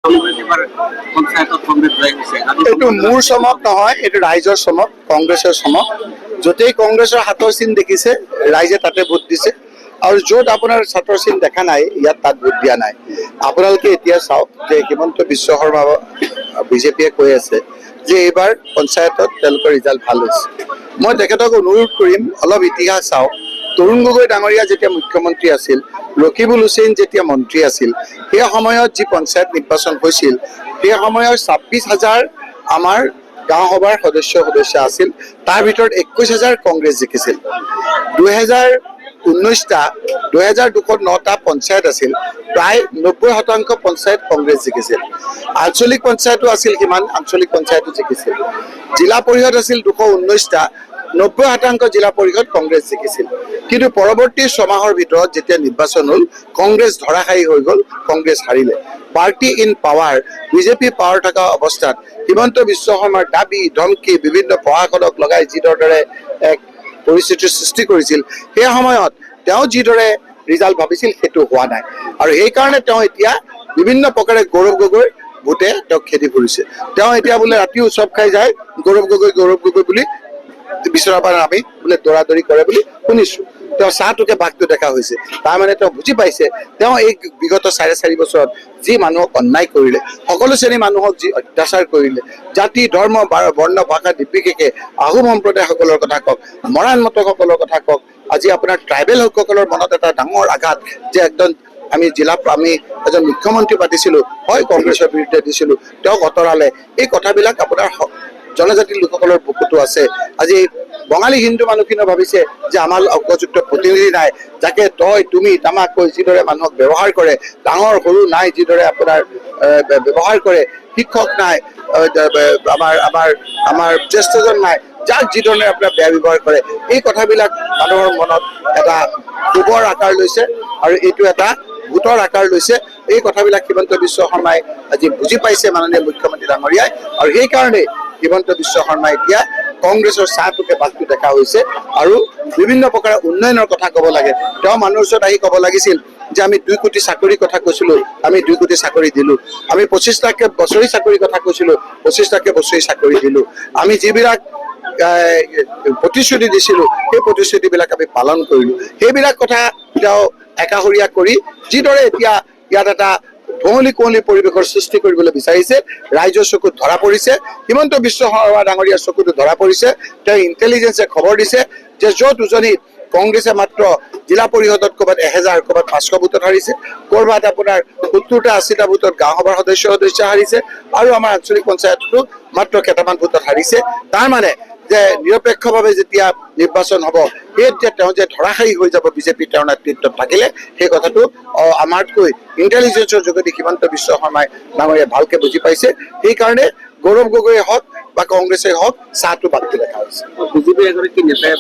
এইটো মোৰ চমক নহয়, এইটো ৰাইজৰ চমক, কংগ্ৰেছৰ চমক। য'তেই কংগ্ৰেছৰ হাতৰ চিন দেখিছে ৰাইজে তাতে ভোট দিছে, আৰু য'ত আপোনাৰ হাতৰ চিন দেখা নাই ইয়াত তাত ভোট দিয়া নাই। আপোনালোকে এতিয়া চাওক যে হিমন্ত বিশ্ব শৰ্মা বিজেপিয়ে কৈ আছে যে এইবাৰ পঞ্চায়তত তেওঁলোকৰ ৰিজাল্ট ভাল হৈছে। মই তেখেতক অনুৰোধ কৰিম অলপ ইতিহাস চাওক। তৰুণ গগৈ ডাঙৰীয়া যেতিয়া মুখ্যমন্ত্ৰী আছিল, ৰকিবুল হুছেইন যেতিয়া মন্ত্ৰী আছিল, সেই সময়ত যি পঞ্চায়ত নিৰ্বাচন হৈছিল সেই সময়ত 26,000 আমাৰ গাঁও সভাৰ সদস্য আছিল, তাৰ ভিতৰত 21,000 কংগ্ৰেছ জিকিছিল। 2019টা পঞ্চায়ত আছিল, প্ৰায় 90% পঞ্চায়ত কংগ্ৰেছ জিকিছিল। আঞ্চলিক পঞ্চায়তো আছিল, কিমান আঞ্চলিক পঞ্চায়তো জিকিছিল। জিলা পৰিষদ আছিল 219টা, 90% জিলা পৰিষদ কংগ্ৰেছ জিকিছিল। কিন্তু পৰৱৰ্তী ছমাহৰ ভিতৰত যেতিয়া নিৰ্বাচন হ'ল, কংগ্ৰেছ ধৰাশায়ী হৈ গ'ল, কংগ্ৰেছ হাৰিলে। Party in power, BJP power থকা অৱস্থাত হিমন্ত বিশ্ব শৰ্মাৰ দাবী ধমকি বিভিন্ন প্ৰশাসনক লগাই যিদৰে এক পৰিস্থিতিৰ সৃষ্টি কৰিছিল, সেই সময়ত তেওঁ যিদৰে ৰিজাল্ট ভাবিছিল সেইটো হোৱা নাই, আৰু সেইকাৰণে তেওঁ এতিয়া বিভিন্ন প্ৰকাৰে গৌৰৱ গগৈ ভোটে তেওঁক খেদি ফুৰিছে। তেওঁ এতিয়া বোলে ৰাতি উৎসৱ খাই যায়, গৌৰৱ গগৈ বুলি বিচৰাৰ পৰা আমি বোলে দৌৰা-দৌৰি কৰে বুলি শুনিছো। তেওঁ চাহটোকে বাঘটো দেখা হৈছে, তাৰমানে তেওঁ বুজি পাইছে তেওঁ এই বিগত 4.5 বছৰত যি মানুহক অন্যায় কৰিলে, সকলো শ্ৰেণীৰ মানুহক যি অত্যাচাৰ কৰিলে, জাতি ধৰ্ম বৰ্ণ ভাষা নিৰ্বিশেষে আহোম সম্প্ৰদায়সকলৰ কথা কওক, মৰাণ মটকসকলৰ কথা কওক, আজি আপোনাৰ ট্ৰাইবেল লোকসকলৰ মনত এটা ডাঙৰ আঘাত যে একদম আমি এজন মুখ্যমন্ত্ৰী পাতিছিলোঁ, হয় কংগ্ৰেছৰ বিৰুদ্ধে দিছিলোঁ, তেওঁক আঁতৰালে। এই কথাবিলাক আপোনাৰ জনজাতিৰ লোকসকলৰ বুকুতো আছে। আজি বঙালী হিন্দু মানুহখিনিয়ে ভাবিছে যে আমাৰ উপযুক্ত প্ৰতিনিধি নাই, যাকে তই তুমি তামাক কৈ যিদৰে মানুহক ব্যৱহাৰ কৰে, ডাঙৰ সৰু নাই যিদৰে আপোনাৰ ব্যৱহাৰ কৰে, শিক্ষক নাই, আমাৰ জ্যেষ্ঠজন নাই, যাক যিধৰণে আপোনাৰ বেয়া ব্যৱহাৰ কৰে, এই কথাবিলাক মানুহৰ মনত এটা ক্ষোভৰ আকাৰ লৈছে আৰু এইটো এটা ভোটৰ আকাৰ লৈছে। এই কথাবিলাক হিমন্ত বিশ্ব শৰ্মাই আজি বুজি পাইছে, মাননীয় মুখ্যমন্ত্ৰী ডাঙৰীয়াই, আৰু সেইকাৰণে হিমন্ত বিশ্ব শৰ্মাই এতিয়া কংগ্ৰেছৰ চাহটোকে বাঘটো দেখা হৈছে আৰু বিভিন্ন প্ৰকাৰৰ উন্নয়নৰ কথা ক'ব লাগে। তেওঁ মানুহৰ ওচৰত আহি ক'ব লাগিছিল যে আমি 2 কোটি চাকৰিৰ কথা কৈছিলোঁ, আমি 2 কোটি চাকৰি দিলোঁ। আমি 25 লাখ বছৰি চাকৰিৰ কথা কৈছিলোঁ, 25 লাখ বছৰি চাকৰি দিলোঁ। আমি যিবিলাক প্ৰতিশ্ৰুতি দিছিলোঁ সেই প্ৰতিশ্ৰুতিবিলাক আমি পালন কৰিলোঁ। সেইবিলাক কথা তেওঁ একাষৰীয়া কৰি যিদৰে এতিয়া ইয়াত এটা ধুঁৱলি পৰিৱেশৰ সৃষ্টি কৰিবলৈ বিচাৰিছে, ৰাইজৰ চকুত ধৰা পৰিছে, হিমন্ত বিশ্ব শৰ্মা ডাঙৰীয়াৰ চকুতো ধৰা পৰিছে। তেওঁ ইণ্টেলিজেন্সে খবৰ দিছে যে য'ত উজনিত কংগ্ৰেছে মাত্ৰ জিলা পৰিষদত ক'ৰবাত 1000, ক'ৰবাত 500 ভোটত হাৰিছে, ক'ৰবাত আপোনাৰ 70টা 80টা ভোটত গাঁও সভাৰ সদস্য হাৰিছে, আৰু আমাৰ আঞ্চলিক পঞ্চায়ততো মাত্ৰ কেইটামান ভোটত হাৰিছে। তাৰ মানে যে নিৰপেক্ষভাৱে যেতিয়া নিৰ্বাচন হ'ব, তেতিয়া তেওঁ যে ধৰাশায়ী হৈ যাব বিজেপি তেওঁৰ নেতৃত্বত থাকিলে, সেই কথাটো আমাতকৈ ইণ্টেলিজেন্সৰ যোগেদি হিমন্ত বিশ্ব শৰ্মাই ডাঙৰীয়াই ভালকে বুজি পাইছে। সেইকাৰণে গৌৰৱ গগৈয়ে হওক বা কংগ্ৰেছে হওক চাহটো বাঘটো দেখা হৈছে। বিজেপিৰ এগৰাকী নেতাই